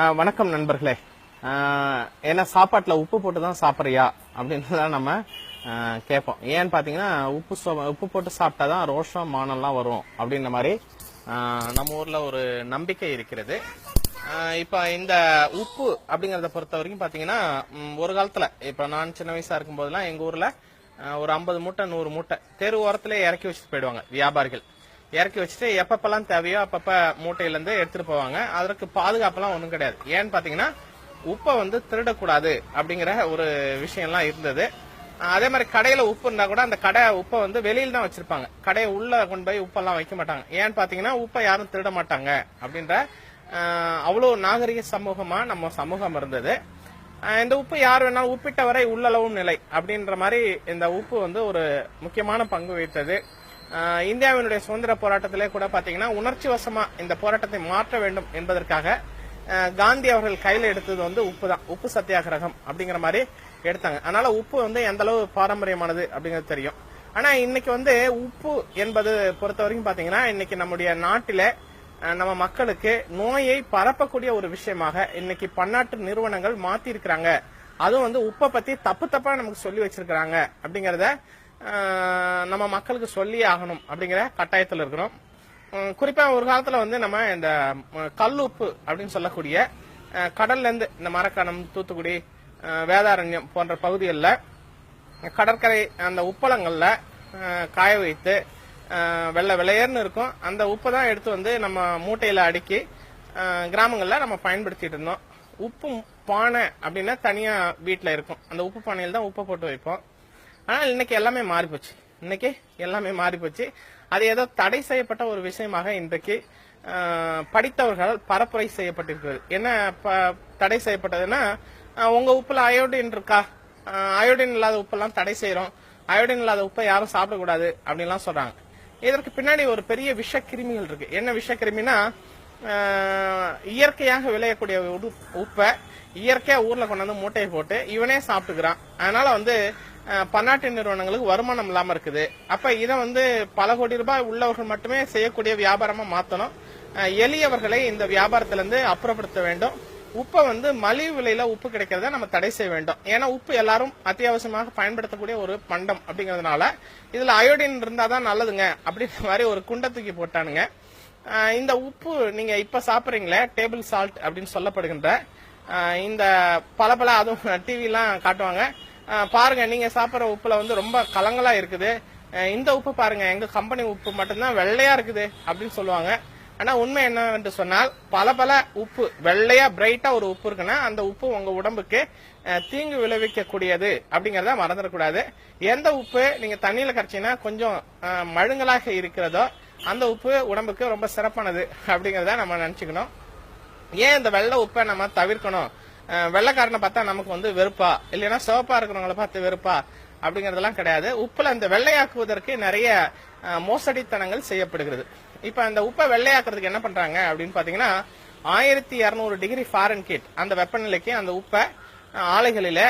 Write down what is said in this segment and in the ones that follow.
வணக்கம் நண்பர்களே. ஏன்னா சாப்பாட்டுல உப்பு போட்டு தான் சாப்பிட்றியா அப்படின்னு தான் நம்ம கேட்போம். ஏன்னு பாத்தீங்கன்னா உப்பு போட்டு சாப்பிட்டாதான் ரோஷம் மானம்லாம் வரும் அப்படின்ற மாதிரி நம்ம ஊர்ல ஒரு நம்பிக்கை இருக்கிறது. இப்ப இந்த உப்பு அப்படிங்கறத பொறுத்த வரைக்கும் பாத்தீங்கன்னா ஒரு காலத்துல இப்ப நான் சின்ன வயசா இருக்கும் போதெல்லாம் எங்க ஊர்ல ஒரு 50 மூட்டை 100 மூட்டை தெரு ஓரத்திலே இறக்கி வச்சுட்டு போயிடுவாங்க வியாபாரிகள். இறக்கி வச்சுட்டு எப்பப்பெல்லாம் தேவையோ அப்பப்ப மூட்டையில இருந்து எடுத்துட்டு போவாங்க. அதற்கு பாதுகாப்பெல்லாம் ஒண்ணும் கிடையாது. ஏன்னு பாத்தீங்கன்னா உப்பை திருடக்கூடாது அப்படிங்கிற ஒரு விஷயம்லாம் இருந்தது. அதே மாதிரி கடையில உப்பு இருந்தா கூட அந்த கடை உப்பை வெளியில தான் வச்சிருப்பாங்க. கடையை உள்ள கொண்டு போய் உப்பெல்லாம் வைக்க மாட்டாங்க. ஏன்னு பாத்தீங்கன்னா உப்பை யாரும் திருட மாட்டாங்க அப்படின்ற அவ்வளவு நாகரிக சமூகமா நம்ம சமூகம் இருந்தது. இந்த உப்பு யார் வேணாலும் உப்பிட்ட வரை உள்ளளவும் நிலை அப்படின்ற மாதிரி இந்த உப்பு ஒரு முக்கியமான பங்கு வகித்தது. இந்தியாவினுடைய சுதந்திர போராட்டத்திலே கூட பாத்தீங்கன்னா உணர்ச்சி வசமா இந்த போராட்டத்தை மாற்ற வேண்டும் என்பதற்காக காந்தி அவர்கள் கையில எடுத்தது உப்பு தான். உப்பு சத்தியாகிரகம் அப்படிங்கிற மாதிரி எடுத்தாங்க. அதனால உப்பு எந்த அளவு பாரம்பரியமானது அப்படிங்கிறது தெரியும். ஆனா இன்னைக்கு உப்பு என்பது பொறுத்த வரைக்கும் பாத்தீங்கன்னா இன்னைக்கு நம்முடைய நாட்டில நம்ம மக்களுக்கு நோயை பரப்பக்கூடிய ஒரு விஷயமாக இன்னைக்கு பன்னாட்டு நிறுவனங்கள் மாத்தி இருக்கிறாங்க. அதுவும் உப்பை பத்தி தப்பா நமக்கு சொல்லி வச்சிருக்கிறாங்க அப்படிங்கறத நம்ம மக்களுக்கு சொல்லி ஆகணும் அப்படிங்கிற கட்டாயத்தில் இருக்கிறோம். குறிப்பா ஒரு காலத்துல நம்ம இந்த கல்லுப்பு அப்படின்னு சொல்லக்கூடிய கடல்ல இருந்து இந்த மரக்காணம், தூத்துக்குடி, வேதாரண்யம் போன்ற பகுதிகளில் கடற்கரை அந்த உப்பளங்கள்ல காய வைத்து வெள்ளை வெள்ளையர்னு இருக்கும். அந்த உப்பை தான் எடுத்து நம்ம மூட்டையில அடுக்கி கிராமங்கள்ல நம்ம பயன்படுத்திட்டு இருந்தோம். உப்பு பானை அப்படின்னா தனியா வீட்டுல இருக்கும். அந்த உப்பு பானையில் தான் உப்பை போட்டு வைப்போம். ஆனால் இன்னைக்கு எல்லாமே மாறி போச்சு. அது ஏதோ தடை செய்யப்பட்ட ஒரு விஷயமாக இன்றைக்கு படித்தவர்கள் பரப்புரை செய்யப்பட்டிருக்கிறது. என்ன தடை செய்யப்பட்டதுன்னா, உங்க உப்புல அயோடின் இருக்கா, அயோடின் இல்லாத உப்பெல்லாம் தடை செய்யறோம், அயோடின் இல்லாத உப்பை யாரும் சாப்பிடக்கூடாது அப்படின்லாம் சொல்றாங்க. இதற்கு பின்னாடி ஒரு பெரிய விஷக்கிருமிகள் இருக்கு. என்ன விஷக்கிருமினா, இயற்கையாக விளையக்கூடிய உப்பை இயற்கையா ஊர்ல கொண்டாந்து மூட்டையை போட்டு இவனே சாப்பிட்டுக்கிறான். அதனால பன்னாட்டு நிறுவனங்களுக்கு வருமானம் இல்லாம இருக்குது. அப்ப இதை பல கோடி ரூபாய் உள்ளவர்கள் மட்டுமே செய்யக்கூடிய வியாபாரமா மாத்தணும். எளியவர்களை இந்த வியாபாரத்திலிருந்து அப்புறப்படுத்த வேண்டும். உப்பை மலிவு விலையில உப்பு கிடைக்கிறத நம்ம தடை செய்ய வேண்டும். ஏன்னா உப்பு எல்லாரும் அத்தியாவசியமாக பயன்படுத்தக்கூடிய ஒரு பண்டம் அப்படிங்கறதுனால இதுல அயோடின் இருந்தாதான் நல்லதுங்க அப்படின்ற மாதிரி ஒரு குண்டை தூக்கி போட்டானுங்க. இந்த உப்பு நீங்க இப்ப சாப்பிடுறீங்களே டேபிள் சால்ட் அப்படின்னு சொல்லப்படுகின்ற இந்த பல அதுவும் டிவி எல்லாம் காட்டுவாங்க. பாருங்க, நீங்க சாப்பிடுற உப்புல ரொம்ப கலங்களா இருக்குது, இந்த உப்பு பாருங்க எங்க கம்பெனி உப்பு மட்டும்தான் வெள்ளையா இருக்குது அப்படின்னு சொல்லுவாங்க. ஆனா உண்மை என்னவென்று சொன்னால் பல உப்பு வெள்ளையா பிரைட்டா ஒரு உப்பு இருக்குன்னா அந்த உப்பு உங்க உடம்புக்கு தீங்கு விளைவிக்கக்கூடியது அப்படிங்கறத மறந்துடக்கூடாது. எந்த உப்பு நீங்க தண்ணியில கரைச்சினா கொஞ்சம் மழுங்கலாக இருக்கிறதோ அந்த உப்பு உடம்புக்கு ரொம்ப சிறப்பானது அப்படிங்கறத நம்ம நினைச்சுக்கணும். ஏன் இந்த வெள்ளை உப்பை நம்ம தவிர்க்கணும்? வெள்ளைக்காரனை பார்த்தா நமக்கு வெறுப்பா, இல்லைன்னா சிவப்பா இருக்கிறவங்களை பார்த்து வெறுப்பா அப்படிங்கறதெல்லாம் கிடையாது. உப்புல இந்த வெள்ளையாக்குவதற்கு நிறைய மோசடித்தனங்கள் செய்யப்படுகிறது. இப்ப அந்த உப்பை வெள்ளையாக்குறதுக்கு என்ன பண்றாங்க அப்படின்னு பாத்தீங்கன்னா 1200 டிகிரி ஃபாரன்ஹீட் அந்த வெப்பநிலைக்கு அந்த உப்பை ஆலைகளில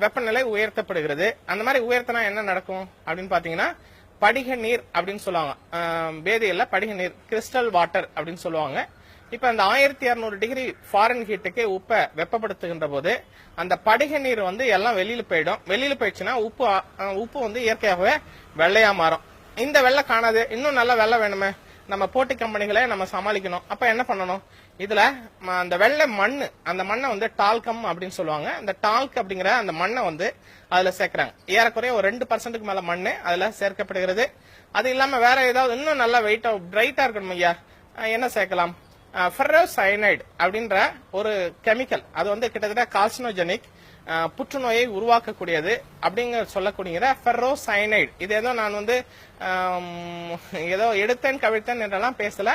வெப்பநிலை உயர்த்தப்படுகிறது. அந்த மாதிரி உயர்த்தினா என்ன நடக்கும் அப்படின்னு பாத்தீங்கன்னா படிக நீர் அப்படின்னு சொல்லுவாங்க. வேதியியல்ல படிக நீர், கிறிஸ்டல் வாட்டர் அப்படின்னு சொல்லுவாங்க. இப்ப அந்த 1200 டிகிரி ஃபாரன்ஹீட்டுக்கு உப்பை வெப்பப்படுத்துகின்ற போது அந்த படிக நீர் எல்லாம் வெளியில போயிடும். வெளியில போயிடுச்சுன்னா உப்பு இயற்கையாகவே வெள்ளையா மாறும். இந்த வெள்ளை காணாது, இன்னும் நல்ல வெள்ளை வேணுமே, நம்ம போட்டி கம்பெனிகளை நம்ம சமாளிக்கணும். அப்ப என்ன பண்ணணும்? இதுல அந்த வெள்ளை மண்ணு, அந்த மண்ணை டால்கம் அப்படின்னு சொல்லுவாங்க. அந்த டால்க் அப்படிங்கிற அந்த மண்ணை அதுல சேர்க்கிறாங்க. ஏறக்குறைய ஒரு 2% மேல மண்ணு அதுல சேர்க்கப்படுகிறது. அது இல்லாம வேற ஏதாவது இன்னும் நல்லா வெயிட்டா பிரைட்டா இருக்கணும் ஐயா, என்ன சேர்க்கலாம்? ஃபெர்ரோசயனைடு அப்படின்ற ஒரு கெமிக்கல். அது கிட்டத்தட்ட கார்சினோஜெனிக், புற்றுநோயை உருவாக்கக்கூடியது அப்படிங்க சொல்லக்கூடிய ஃபெர்ரோசயனைடு. இது ஏதோ நான் ஏதோ எடுத்தேன் கவிழ்த்தேன் என்றெல்லாம் பேசல.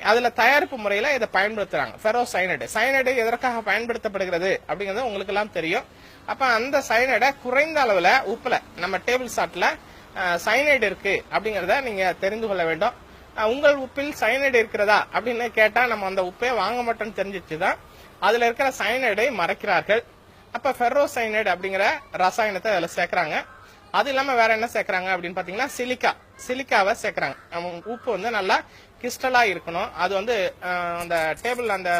அதுல தயாரிப்பு முறையில இதை பயன்படுத்துறாங்க. ஃபெர்ரோசயனைடு சயனைடு எதற்காக பயன்படுத்தப்படுகிறது அப்படிங்கறது உங்களுக்கு எல்லாம் தெரியும். அப்ப அந்த சயனைடை குறைந்த அளவுல உப்புல நம்ம டேபிள் சால்ட்ல சயனைடு இருக்கு அப்படிங்கறத நீங்க தெரிந்து கொள்ள வேண்டும். உங்கள் உப்பில் சயனைடு இருக்கிறதா அப்படின்னு கேட்டா நம்ம அந்த உப்பை வாங்க மாட்டோம்னு தெரிஞ்சிச்சுதான் அதுல இருக்கிற சயனைடை மறைக்கிறார்கள். அப்ப ஃபெர்ரோசயனைடு அப்படிங்கிற ரசாயனத்தை அதுல சேர்க்கிறாங்க. அது இல்லாம வேற என்ன சேர்க்கறாங்க அப்படின்னு பாத்தீங்கன்னா சிலிக்காவை சேர்க்கறாங்க. உப்பு நல்லா கிறிஸ்டலா இருக்கணும். அது வந்து அந்த டேபிள் அந்த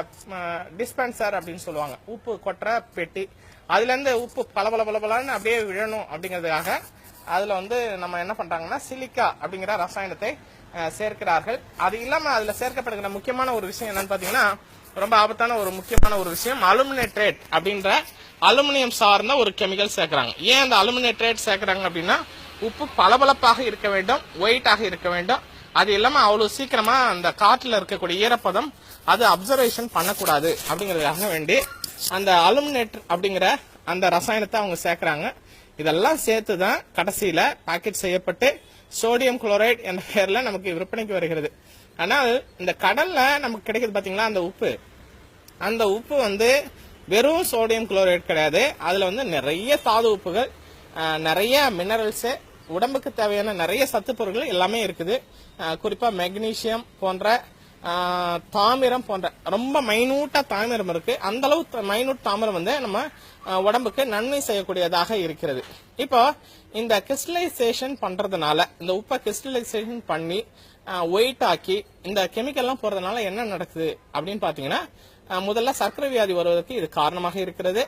டிஸ்பென்சர் அப்படின்னு சொல்லுவாங்க, உப்பு கொட்டுற பெட்டி, அதுல இருந்து உப்பு பலன்னு அப்படியே விழணும் அப்படிங்கிறதுக்காக அதுல வந்து நம்ம என்ன பண்றாங்கன்னா சிலிக்கா அப்படிங்கிற ரசாயனத்தை சேர்க்கிறார்கள். அது இல்லாம அதுல சேர்க்கப்படுகிற முக்கியமான ஒரு விஷயம் என்னன்னு பாத்தீங்கன்னா, ரொம்ப ஆபத்தான ஒரு முக்கியமான ஒரு விஷயம், அலுமினேட்ரேட் அப்படின்ற அலுமினியம் சார்ந்த ஒரு கெமிக்கல் சேர்க்கிறாங்க. ஏன் அந்த அலுமினேட்ரேட் சேர்க்கிறாங்க அப்படின்னா, உப்பு பளபளப்பாக இருக்க வேண்டும், ஒயிட்டாக இருக்க வேண்டும். அது இல்லாம அவ்வளவு சீக்கிரமா அந்த காற்றுல இருக்கக்கூடிய ஈரப்பதம் அது அப்சர்வேஷன் பண்ணக்கூடாது அப்படிங்கறதுக்காக வேண்டி அந்த அலுமினேட் அப்படிங்கிற அந்த ரசாயனத்தை அவங்க சேர்க்கிறாங்க. இதெல்லாம் சேர்த்துதான் கடைசியில பாக்கெட் செய்யப்பட்டு சோடியம் குளோரைடு என்ற பெயர்ல நமக்கு விற்பனைக்கு வருகிறது. ஆனால் இந்த கடல்ல நமக்கு கிடைக்குது பாத்தீங்களா அந்த உப்பு வந்து வெறும் சோடியம் குளோரைடு கிடையாது. அதுல வந்து நிறைய தாது உப்புகள், நிறைய மினரல்ஸ், உடம்புக்கு தேவையான நிறைய சத்து பொருட்கள் எல்லாமே இருக்குது. குறிப்பா மெக்னீசியம் போன்ற, தாமிரம் போன்ற ரொம்ப மைனூட்டா தாமிரம் இருக்கு. அந்த அளவு மைனூட் தாமிரம் வந்து நம்ம உடம்புக்கு நன்மை செய்யக்கூடியதாக இருக்கிறது. இப்போ இந்த கிறிஸ்டலைசேஷன் பண்றதுனால, இந்த உப்பை கிறிஸ்டலைசேஷன் பண்ணி ஒயிட் ஆக்கி இந்த கெமிக்கல் எல்லாம் போறதுனால என்ன நடக்குது அப்படின்னு பாத்தீங்கன்னா, முதல்ல சர்க்கரை வியாதி வருவதற்கு இது காரணமாக இருக்கிறது.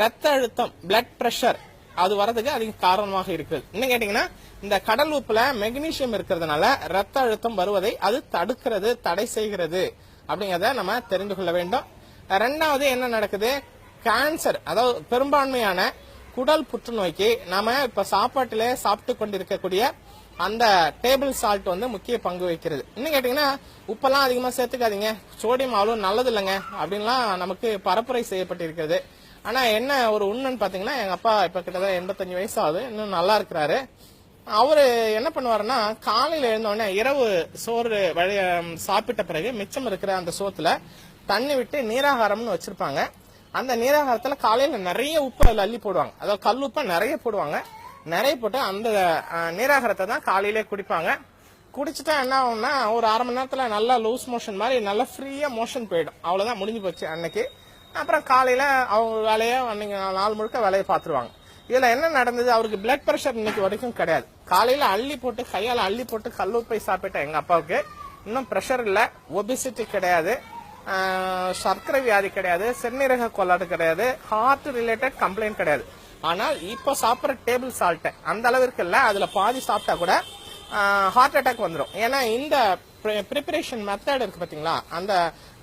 ரத்த அழுத்தம், பிளட் பிரஷர் அது வரதுக்கு அதுக்கு காரணமாக இருக்குது. என்ன கேட்டீங்கன்னா, இந்த கடல் உப்புல மெக்னீசியம் இருக்கிறதுனால ரத்த அழுத்தம் வருவதை அது தடுக்கிறது, தடை செய்கிறது அப்படிங்கறத நம்ம தெரிந்து கொள்ள வேண்டும். ரெண்டாவது என்ன நடக்குது, கேன்சர், அதாவது பெரும்பான்மையான குடல் புற்றுநோய்க்கு நாம இப்ப சாப்பாட்டிலே சாப்பிட்டு கொண்டிருக்கக்கூடிய அந்த டேபிள் சால்ட் வந்து முக்கிய பங்கு வகிக்கிறது. இன்னும் கேட்டீங்கன்னா, உப்பெல்லாம் அதிகமா சேர்த்துக்காதீங்க, சோடியம் அவ்வளவு நல்லது இல்லைங்க அப்படின்லாம் நமக்கு பரப்புரை செய்யப்பட்டிருக்கிறது. ஆனா என்ன ஒரு உண்மைன்னு பாத்தீங்கன்னா, எங்க அப்பா இப்ப கிட்டத்தட்ட 85 வயசு ஆகுது, இன்னும் நல்லா இருக்கிறாரு. அவரு என்ன பண்ணுவாருன்னா, காலையில எழுந்தோடனே இரவு சோறு சாப்பிட்ட பிறகு மிச்சம் இருக்கிற அந்த சோத்துல தண்ணி விட்டு நீராகாரம்னு வச்சிருப்பாங்க. அந்த நீராகாரத்துல காலையில நிறைய உப்பு அதுல அள்ளி போடுவாங்க, அதாவது கல் உப்பை நிறைய போடுவாங்க. நிறைய போட்டு அந்த நீராகாரத்தை தான் காலையிலே குடிப்பாங்க. குடிச்சுட்டா என்ன ஆகும்னா, ஒரு அரை மணி நேரத்துல நல்லா லூஸ் மோஷன் மாதிரி நல்லா ஃப்ரீயா மோஷன் போயிடும். அவ்வளவுதான், முடிஞ்சு போச்சு அன்னைக்கு. அப்புறம் காலையில அவங்க வேலையை அன்னைக்கு நாள் முழுக்க வேலையை பார்த்துருவாங்க. இதுல என்ன நடந்தது, அவருக்கு பிளட் பிரஷர் இன்னைக்கு வரைக்கும் கிடையாது. காலையில அள்ளி போட்டு கையால அள்ளி போட்டு கல்லுப்பை சாப்பிட்ட எங்க அப்பாவுக்கு இன்னும் பிரஷர் இல்ல, ஒபிசிட்டி கிடையாது, சர்க்கரை வியாதி கிடையாது, சிறுநீரக கோளாறு கிடையாது, ஹார்ட் ரிலேட்டட் கம்ப்ளைண்ட் கிடையாது. ஆனால் இப்ப சாப்பிட்ற டேபிள் சால்ட் அந்த அளவிற்கு இல்ல, அதுல பாதி சாப்பிட்டா கூட ஹார்ட் அட்டாக் வந்துடும். ஏன்னா இந்த ப்ரிப்பரேஷன் மெத்தட் இருக்கு பாத்தீங்களா, அந்த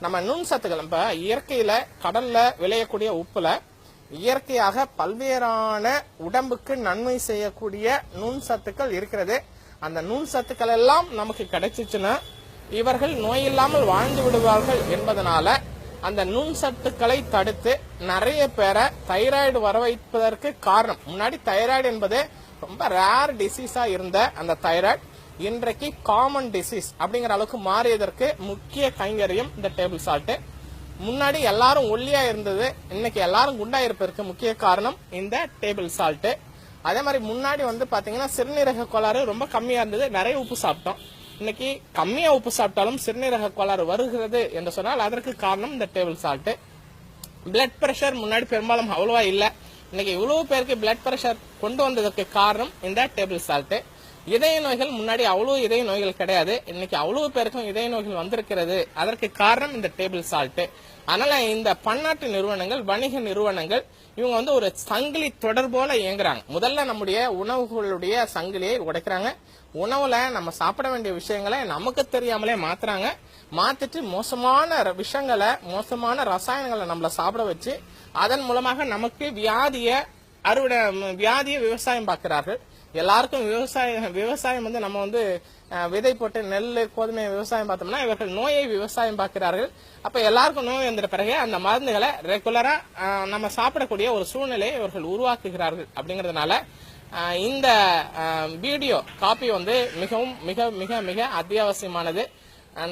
நம்ம நுண் சத்துக்கள், இப்ப இயற்கையில கடல்ல விளையக்கூடிய உப்புல இயற்கையாக பல்வேறான உடம்புக்கு நன்மை செய்யக்கூடிய நுண் சத்துக்கள் இருக்கிறது. அந்த நுண் சத்துக்கள் எல்லாம் நமக்கு கிடைச்சிச்சுன்னா இவர்கள் நோய் இல்லாமல் வாழ்ந்து விடுவார்கள் என்பதனால அந்த நுண் சத்துக்களை தடுத்து நிறைய பேரை தைராய்டு வர வைப்பதற்கு காரணம். முன்னாடி தைராய்டு என்பது ரொம்ப ரேர் டிசீஸா இருந்த அந்த தைராய்டு இன்றைக்கு காமன் டிசீஸ் அப்படிங்கிற அளவுக்கு மாறியதற்கு முக்கிய கைங்கரியம் இந்த டேபிள் சால்ட். முன்னாடி எல்லாரும் ஒல்லியா இருந்தது, இன்னைக்கு எல்லாரும் குண்டா இருப்பதற்கு முக்கிய காரணம் இந்த டேபிள் சால்ட். அதே மாதிரி முன்னாடி வந்து பாத்தீங்கன்னா சிறுநீரக கோளாறு ரொம்ப கம்மியா இருந்தது, நிறைய உப்பு சாப்பிட்டோம். இன்னைக்கு கம்மியா உப்பு சாப்பிட்டாலும் சிறுநீரக கோளாறு வருகிறது என்று சொன்னால் அதற்கு காரணம் இந்த டேபிள் சால்ட். பிளட் பிரஷர் முன்னாடி பெரும்பாலும் அவ்வளவா இல்ல, இன்னைக்கு இவ்வளவு பேருக்கு பிளட் பிரஷர் கொண்டு வந்ததற்கு காரணம் இந்த டேபிள் சால்ட். இதய நோய்கள் முன்னாடி அவ்வளவு இதய நோய்கள் கிடையாது, இன்னைக்கு அவ்வளவு பேருக்கும் இதய நோய்கள் வந்திருக்கிறது, அதற்கு காரணம் இந்த டேபிள் சால்ட். அதனால இந்த பன்னாட்டு நிறுவனங்கள், வணிக நிறுவனங்கள் இவங்க வந்து ஒரு சங்கிலி தொடர் போல இயங்குறாங்க. முதல்ல நம்முடைய உணவுகளுடைய சங்கிலியை உடைக்கிறாங்க, உணவுல நம்ம சாப்பிட வேண்டிய விஷயங்களை நமக்கு தெரியாமலே மாத்துறாங்க, மாத்திட்டு மோசமான விஷயங்களை, மோசமான ரசாயனங்களை நம்மள சாப்பிட வச்சு அதன் மூலமாக நமக்கு வியாதிய விவசாயம் பார்க்கிறார்கள். எல்லாருக்கும் விவசாயம் வந்து நம்ம வந்து விதை போட்டு நெல் கோதுமை விவசாயம் பார்த்தோம்னா இவர்கள் நோயை விவசாயம் பார்க்கிறார்கள். அப்ப எல்லாருக்கும் நோய் வந்த பிறகு அந்த மருந்துகளை ரெகுலரா நம்ம சாப்பிடக்கூடிய ஒரு சூழ்நிலையை இவர்கள் உருவாக்குகிறார்கள். அப்படிங்கறதுனால இந்த வீடியோ காப்பி வந்து மிகவும் மிக மிக மிக அத்தியாவசியமானது.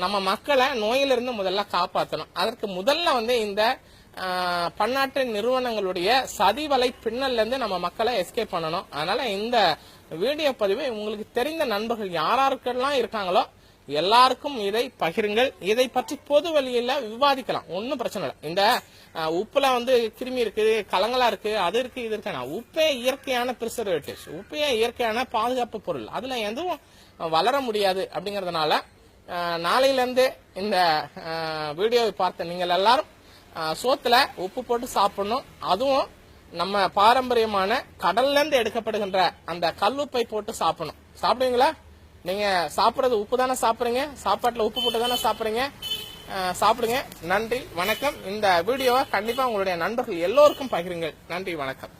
நம்ம மக்களை நோயிலிருந்து முதல்ல காப்பாற்றணும். அதற்கு முதல்ல வந்து இந்த பன்னாட்டு நிறுவனங்களுடைய சதிவலை பின்னல்ல இருந்து நம்ம மக்களை எஸ்கேப் பண்ணணும். அதனால இந்த வீடியோ பதிவு உங்களுக்கு தெரிந்த நண்பர்கள் யாராருக்கெல்லாம் இருக்காங்களோ எல்லாருக்கும் இதை பகிருங்கள். இதை பற்றி பொது வழியில விவாதிக்கலாம், ஒன்னும் பிரச்சனை இல்லை. இந்த உப்புல வந்து கிருமி இருக்கு, கலங்களா இருக்கு, அது இருக்கு, இது இருக்கு. உப்பே இயற்கையான பிரிசர்வேட்டிவ்ஸ், உப்பே இயற்கையான பாதுகாப்பு பொருள், அதுல எதுவும் வளர முடியாது. அப்படிங்கறதுனால நாளையிலிருந்து இந்த வீடியோவை பார்த்த நீங்கள் எல்லாரும் சோத்துல உப்பு போட்டு சாப்பிடணும். அதுவும் நம்ம பாரம்பரியமான கடல்ல இருந்து எடுக்கப்படுகின்ற அந்த கல்லுப்பை போட்டு சாப்பிடணும். சாப்பிடுவீங்களா? நீங்க சாப்பிடுறது உப்பு தானே சாப்பிடுறீங்க, சாப்பாட்டுல உப்பு போட்டு தானே சாப்பிடுறீங்க. சாப்பிடுங்க. நன்றி, வணக்கம். இந்த வீடியோவை கண்டிப்பா உங்களுடைய நண்பர்கள் எல்லோருக்கும் பகிருங்கள். நன்றி, வணக்கம்.